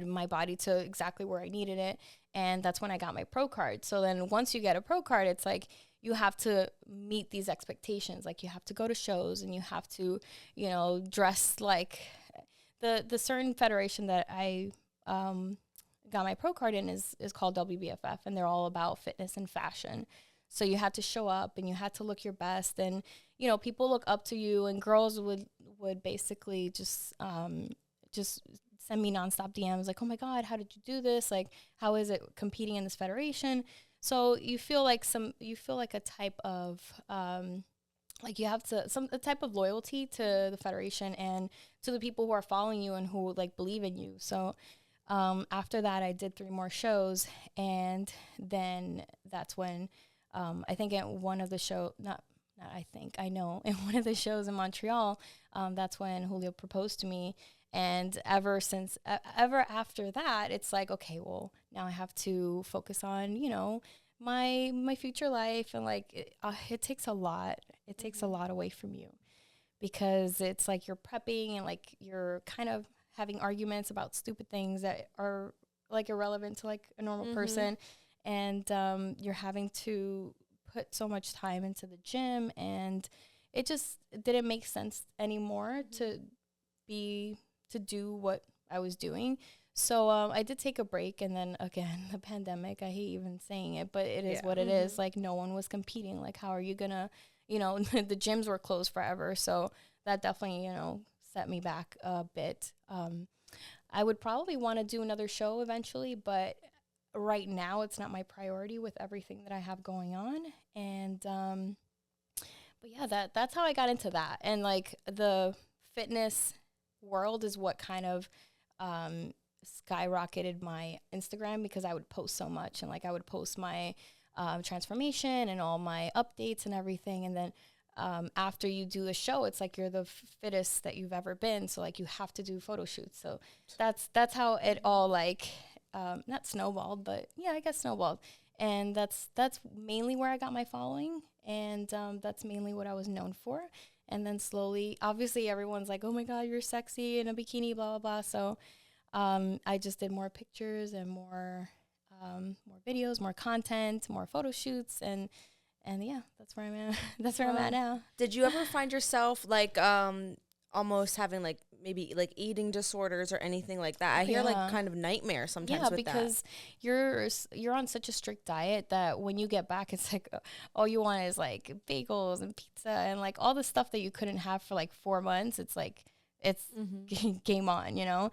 my body to exactly where I needed it. And that's when I got my pro card. So then once you get a pro card, it's like you have to meet these expectations. Like you have to go to shows and you have to, dress like the certain federation that I got my pro card in is called WBFF, and they're all about fitness and fashion. So you had to show up and you had to look your best, and people look up to you, and girls would basically just send me nonstop DMs like, oh my God, how did you do this? Like, how is it competing in this federation? So you feel like a type of like you have to a type of loyalty to the federation and to the people who are following you and who like believe in you. So after that, I did 3 more shows, and then that's when I think at one of the I know in one of the shows in Montreal, that's when Julio proposed to me. And ever after that, it's like, okay, well, now I have to focus on, you know, my future life. And like, it takes a lot. It takes a lot away from you, because it's like you're prepping and like you're kind of having arguments about stupid things that are like irrelevant to like a normal person. And you're having to put so much time into the gym, and it just didn't make sense anymore to do what I was doing. So I did take a break, and then again, the pandemic, I hate even saying it, but it is what it is. Like, no one was competing. Like, how are you gonna, you know, the gyms were closed forever. So that definitely, you know, set me back a bit. I would probably want to do another show eventually, but right now it's not my priority with everything that I have going on. And but yeah, that's how I got into that. And like the fitness world is what kind of skyrocketed my Instagram, because I would post so much, and like I would post my transformation and all my updates and everything. And then after you do a show, it's like you're the fittest that you've ever been, so like you have to do photo shoots. So that's how it all like not snowballed, but yeah, I guess snowballed. And that's mainly where I got my following, and that's mainly what I was known for. And then slowly, obviously everyone's like, oh my god, you're sexy in a bikini, blah blah blah. So I just did more pictures and more videos, more content, more photo shoots, and yeah, that's where I'm at. That's where I'm at now. Did you ever find yourself like almost having like maybe like eating disorders or anything like that? I hear like kind of nightmare sometimes with because you're on such a strict diet that when you get back, it's like all you want is like bagels and pizza and like all the stuff that you couldn't have for like 4 months. It's like it's game on, you know.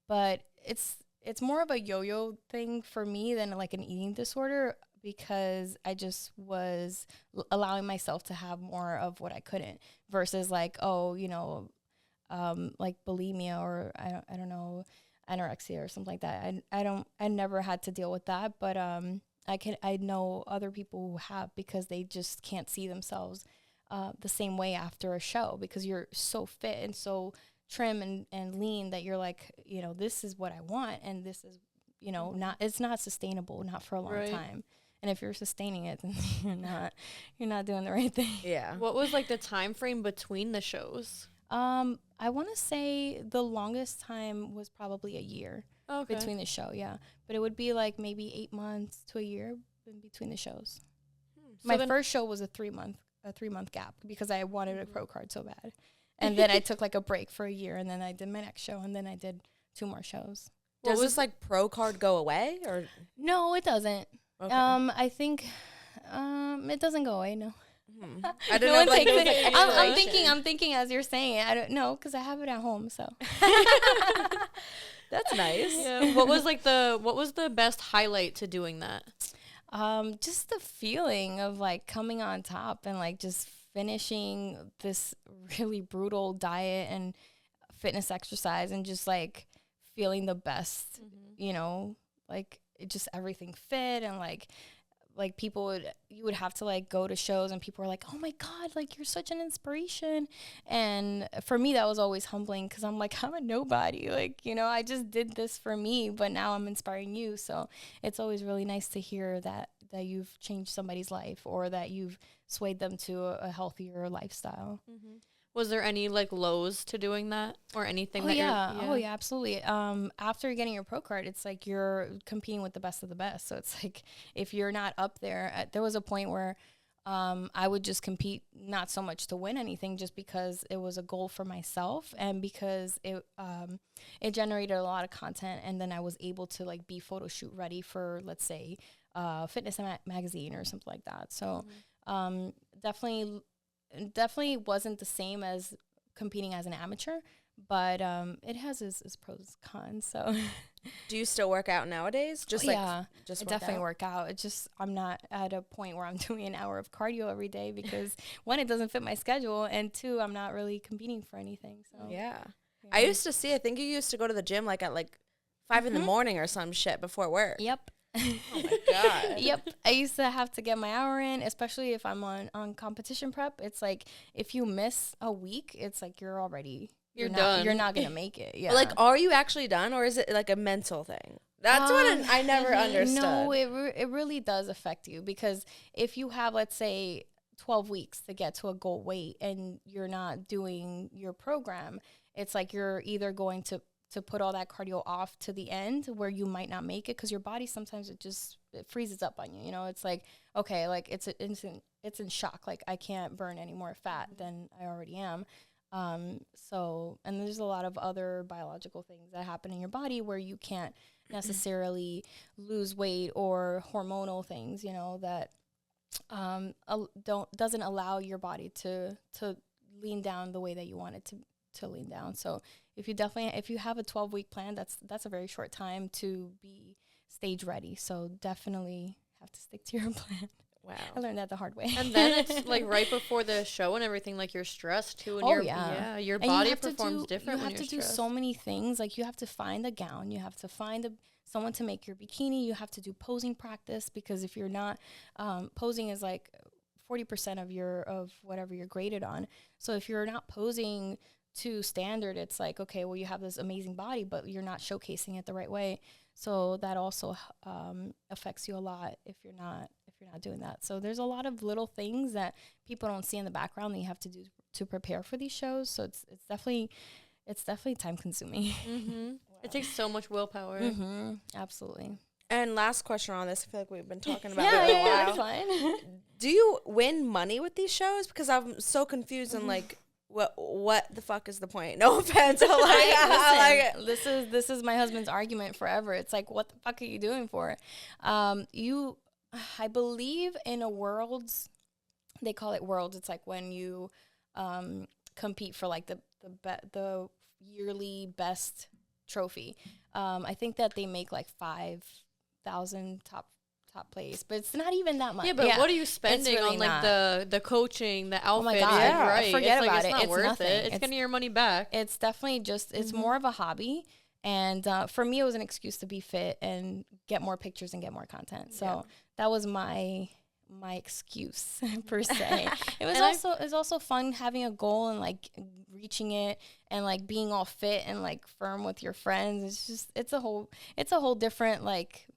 But it's more of a yo-yo thing for me than like an eating disorder, because I just was allowing myself to have more of what I couldn't, versus like, oh, you know, like bulimia or I don't know, anorexia or something like that. I never had to deal with that, but I know other people who have, because they just can't see themselves the same way after a show, because you're so fit and so trim and lean that you're like, you know, this is what I want, and this is, you know, it's not sustainable, not for a long time. And if you're sustaining it, then you're not doing the right thing. Yeah. What was like the time frame between the shows? I want to say the longest time was probably a year between the show. Yeah. But it would be like maybe 8 months to a year in between the shows. So my first show was a 3-month gap, because I wanted a pro card so bad. And then I took like a break for a year, and then I did my next show, and then I did 2 more shows. Does this like pro card go away, or? No, it doesn't. Okay. I think it doesn't go away. No. I don't know. Like, I'm thinking as you're saying it. I don't know, because I have it at home. So that's nice. Yeah. What was the best highlight to doing that? Just the feeling of like coming on top and like just finishing this really brutal diet and fitness exercise, and just like feeling the best, you know, like it just everything fit, and like you would have to like go to shows, and people were like, oh my god, like you're such an inspiration. And for me, that was always humbling, because I'm like, I'm a nobody, like, you know, I just did this for me, but now I'm inspiring you. So it's always really nice to hear that you've changed somebody's life, or that you've swayed them to a healthier lifestyle. Was there any like lows to doing that, or anything? Oh yeah, absolutely. After getting your pro card, it's like you're competing with the best of the best. So it's like if you're not up there, there was a point where I would just compete, not so much to win anything, just because it was a goal for myself, and because it generated a lot of content, and then I was able to like be photo shoot ready for, let's say, fitness magazine or something like that. So definitely wasn't the same as competing as an amateur, but it has its pros and cons. So Do you still work out nowadays? Just like, yeah, just I work definitely out? work out. It's just I'm not at a point where I'm doing an hour of cardio every day because one, it doesn't fit my schedule, and two, I'm not really competing for anything. So Yeah. I used to see, I think you used to go to the gym like at like 5 in the morning or some shit before work. Yep. Oh my God. Yep. I used to have to get my hour in, especially if I'm on competition prep. It's like if you miss a week, it's like you're done. You're not gonna make it. Yeah. Like, are you actually done, or is it like a mental thing? That's what I never understood. No, it really does affect you because if you have, let's say, 12 weeks to get to a goal weight and you're not doing your program, it's like you're either going to put all that cardio off to the end where you might not make it because your body sometimes it freezes up on you. You know, it's like, okay, like it's in shock. Like I can't burn any more fat than I already am. So, and there's a lot of other biological things that happen in your body where you can't necessarily lose weight or hormonal things, you know, that doesn't allow your body to lean down the way that you want it to lean down. So if you have a 12-week plan, that's a very short time to be stage ready. So definitely have to stick to your plan. Wow. I learned that the hard way. And then it's like right before the show and everything, like you're stressed too, and your And body you have to performs different. You when have you're to do stressed. so many things. Like you have to find a gown, you have to find someone to make your bikini. You have to do posing practice because if you're not, posing is like 40% of whatever you're graded on. So if you're not posing to standard, it's like, okay, well, you have this amazing body, but you're not showcasing it the right way. So that also affects you a lot if you're not doing that. So there's a lot of little things that people don't see in the background that you have to do to prepare for these shows. So it's definitely time consuming. Mm-hmm. Wow. It takes so much willpower. Mm-hmm. Absolutely. And last question on this, I feel like we've been talking about it Yeah, for a while. that's fine. Do you win money with these shows? Because I'm so confused and like, what the fuck is the point? No offense. Listen, this is my husband's argument forever. It's like, what the fuck are you doing for it? I believe in a worlds, they call it worlds. It's like when you compete for like the yearly best trophy. I think that they make like 5,000 top place, but it's not even that much. Yeah, but what are you spending really on like the coaching, the outfit? Oh my God. Yeah, right. Forget it's about like, it. It's not It's worth nothing. it. It's getting your money back. It's definitely it's more of a hobby. And for me, it was an excuse to be fit and get more pictures and get more content. So that was my excuse per se. It was also fun having a goal and like reaching it and like being all fit and like firm with your friends. It's a whole different like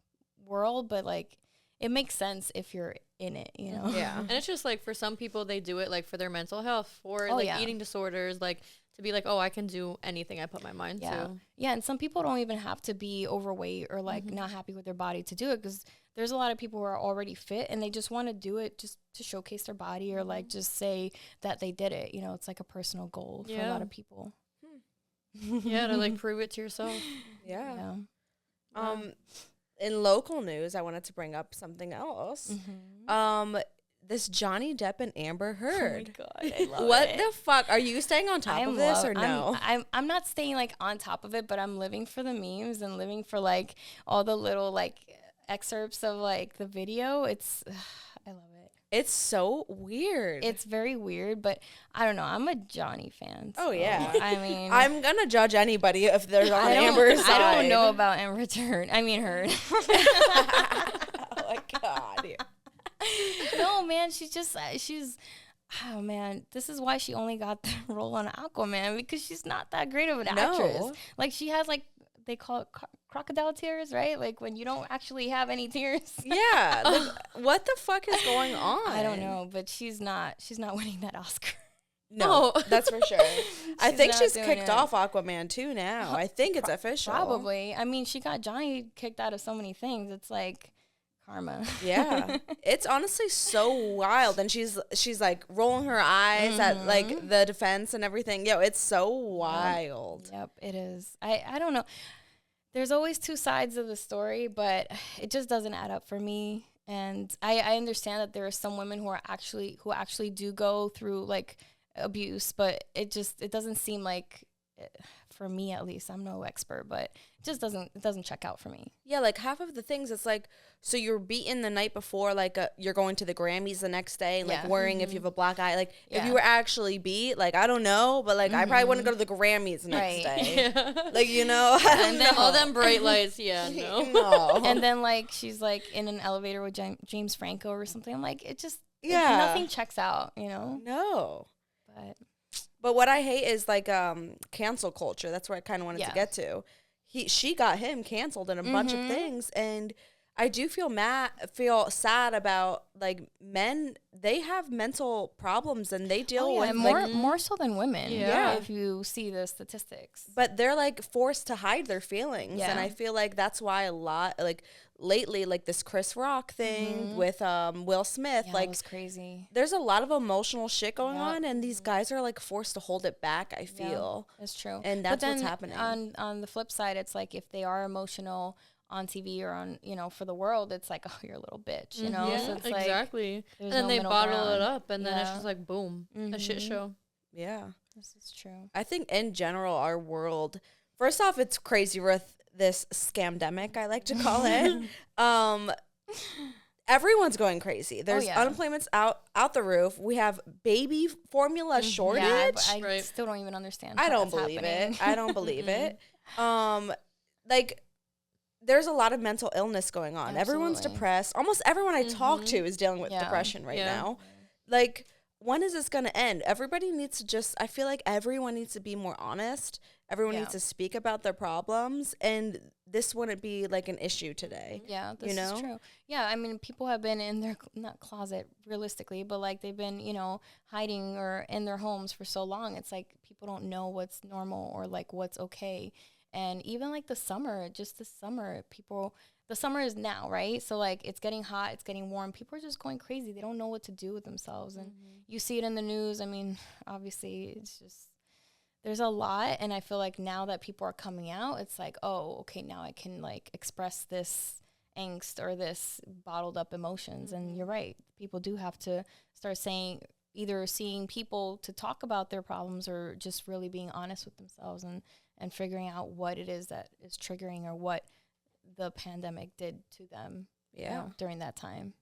world, but like it makes sense if you're in it, you know? Yeah. And it's just like for some people, they do it like for their mental health, for eating disorders, like to be like, oh, I can do anything I put my mind to. Yeah, and some people don't even have to be overweight or like not happy with their body to do it because there's a lot of people who are already fit and they just want to do it just to showcase their body or like just say that they did it. You know, it's like a personal goal for a lot of people. Yeah, to like prove it to yourself. Yeah. In local news, I wanted to bring up something else. This Johnny Depp and Amber Heard. Oh my God, I love What it. the fuck? Are you staying on top of this or no? I'm not staying like on top of it, but I'm living for the memes and living for like all the little like excerpts of like the video. I love it. It's so weird. It's very weird, but I don't know. I'm a Johnny fan. Oh, yeah. I mean, I'm going to judge anybody if they're on Amber's side. I don't know about Amber Heard. I mean, Heard. Oh, my God. No, man, oh man, this is why she only got the role on Aquaman because she's not that great of an actress. Like she has like they call it crocodile tears, right? Like when you don't actually have any tears. Yeah. Like, what the fuck is going on? I don't know, but she's not winning that Oscar. No, that's for sure. I think not she's doing kicked it. off Aquaman 2 now. I think it's official. Probably. I mean, she got Johnny kicked out of so many things. It's like karma. Yeah. It's honestly so wild. And she's like rolling her eyes at like the defense and everything. Yo, it's so wild. Yep, it is. I don't know. There's always two sides of the story, but it just doesn't add up for me. And I understand that there are some women who actually do go through like abuse, but it doesn't seem like for me at least. I'm no expert, but it just doesn't check out for me. Yeah, like half of the things, it's like, so you're beaten the night before, like you're going to the Grammys the next day, like worrying if you have a black eye. Like if you were actually beat, like I don't know, but like I probably wouldn't go to the Grammys the next day. Like, you know, and then all them bright lights, no. And then like she's like in an elevator with James Franco or something. I'm like, nothing checks out, you know? No. But what I hate is like cancel culture. That's where I kind of wanted to get to. She got him canceled in a bunch of things, and I do feel sad about like men. They have mental problems and they deal with more so than women. Yeah, if you see the statistics, but they're like forced to hide their feelings, and I feel like that's why a lot like lately, like this Chris Rock thing with Will Smith, like it was crazy. There's a lot of emotional shit going on, and these guys are like forced to hold it back. I feel that's true, and that's what's happening. On the flip side, it's like if they are emotional on TV or on, you know, for the world, it's like, oh, you're a little bitch, you know? Yeah, so it's exactly. Like, and then they bottle ground. it up, and then it's just like, boom, a shit show. Yeah. This is true. I think in general, our world, first off, it's crazy with this scamdemic, I like to call it. Everyone's going crazy. There's unemployment's out the roof. We have baby formula shortage. Yeah, I still don't even understand. I don't believe it. I don't believe it. Like, there's a lot of mental illness going on. Absolutely. Everyone's depressed. Almost everyone I talk to is dealing with depression right now. Like, when is this going to end? Everybody needs to I feel like everyone needs to be more honest. Everyone needs to speak about their problems, and this wouldn't be like an issue today. Yeah, this is true. Yeah, I mean, people have been in their, not closet realistically, but like they've been, you know, hiding or in their homes for so long. It's like people don't know what's normal or like what's okay. And even like the summer the summer is now, right? So like it's getting hot, it's getting warm. People are just going crazy. They don't know what to do with themselves. And you see it in the news. I mean, obviously it's just, there's a lot. And I feel like now that people are coming out, it's like, oh, okay, now I can like express this angst or this bottled up emotions. And you're right. People do have to start either seeing people to talk about their problems or just really being honest with themselves and figuring out what it is that is triggering or what the pandemic did to them during that time.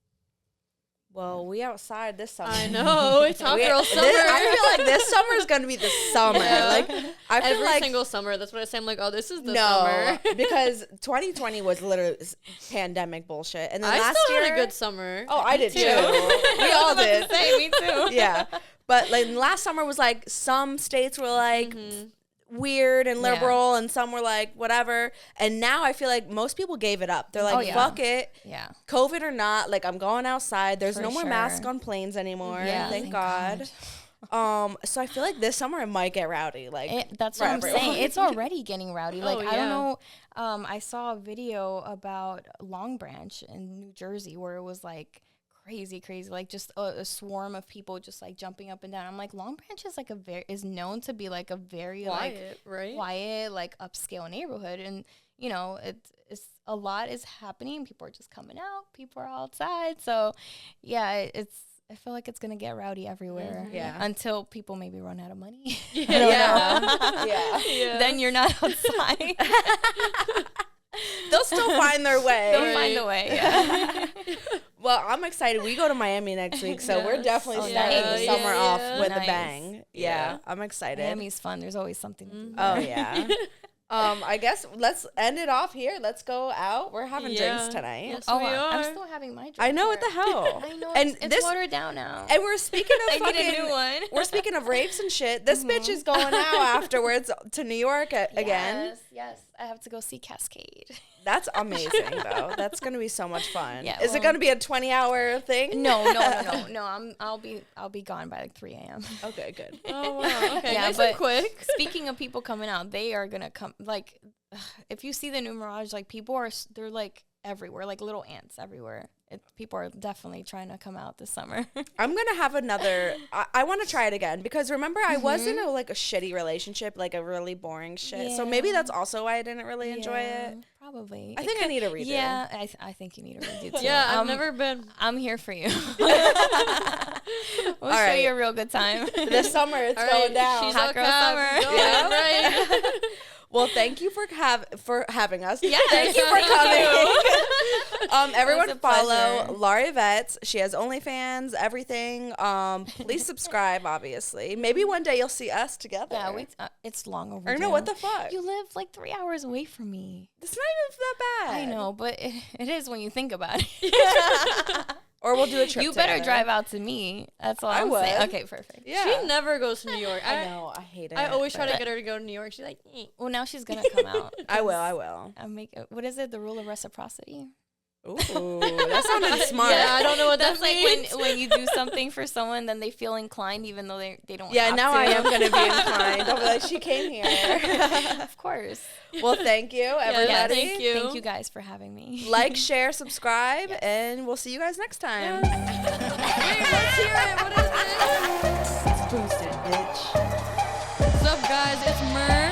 Well, we outside this summer. I know. It's hot girl summer. I feel like this summer is going to be the summer. Yeah. Like I feel every like single summer. That's what I say. I'm like, oh, this is the summer. Because 2020 was literally pandemic bullshit. And then I last still year, had a good summer. Oh, I did too. We all did. Me too. Yeah. But like last summer was like some states were like weird and liberal and some were like whatever, and now I feel like most people gave it up. They're like, fuck it, COVID or not, like I'm going outside. There's no more masks on planes anymore. Thank God. So I feel like this summer it might get rowdy. Like that's what I'm saying. It's already getting rowdy. Like I don't know. I saw a video about Long Branch in New Jersey where it was like crazy, like just a swarm of people just like jumping up and down. I'm like, Long Branch is like is known to be like a very quiet, like upscale neighborhood, and you know it's a lot is happening. People are just coming out. People are outside. So yeah, I feel like it's gonna get rowdy everywhere. Yeah. Until people maybe run out of money. Yeah. Then you're not outside. They'll still find their way. They'll find a way. Yeah. Well, I'm excited. We go to Miami next week, so we're definitely starting the summer off with a bang. Yeah, I'm excited. Miami's fun. There's always something to do. Oh yeah. I guess let's end it off here. Let's go out. We're having drinks tonight. Yes, we are. I'm still having my drink. I know, what the hell. I know. And it's watered down now. And we're speaking of I need a new one. We're speaking of rapes and shit. This bitch is going out afterwards to New York again. Yes. I have to go see Cascade. That's amazing, though. That's gonna be so much fun. Yeah, is it gonna be a 20-hour thing? No. I'll be gone by like 3 a.m. Okay, good. Oh wow. Okay. Yeah, nice but and quick. Speaking of people coming out, they are gonna come. Like, if you see the new Mirage, like they're like everywhere, like little ants everywhere. people are definitely trying to come out this summer. I'm gonna have another. I want to try it again because remember I was in a shitty relationship, like a really boring shit. So maybe that's also why I didn't really enjoy it. Probably. I think I need a redo. Yeah, I think you need a redo too. Yeah, I've never been. I'm here for you. We'll All show right. you a real good time. This summer it's All going right, down. she's Hot all girl cap. summer. Going, Yeah. right. Well, thank you for having us. Yeah, Thank you for coming. Everyone It was a follow pleasure. Laura Yvette. She has OnlyFans, everything. Please subscribe, obviously. Maybe one day you'll see us together. Yeah, it's long overdue. Or no, what the fuck? You live like 3 hours away from me. It's not even that bad. I know, but it is when you think about it. Or we'll do a trip You better together. drive out to me. That's all I'm saying. would. Okay, perfect. Yeah. She never goes to New York. I know. I hate it. I always try to but get her to go to New York. She's like, Well, now she's gonna come out. I will. What is it? The rule of reciprocity. Ooh, that sounded smart. yeah, I don't know what That's that like means. when you do something for someone, then they feel inclined, even though they don't. Yeah, have now to. I am going to be inclined. I'll be like, she came here. Of course. Well, thank you, everybody. Yeah, thank you. Thank you guys for having me. Like, share, subscribe, and we'll see you guys next time. Wait, let's hear it. What is this? Boosted, bitch. What's up, guys? It's Mer.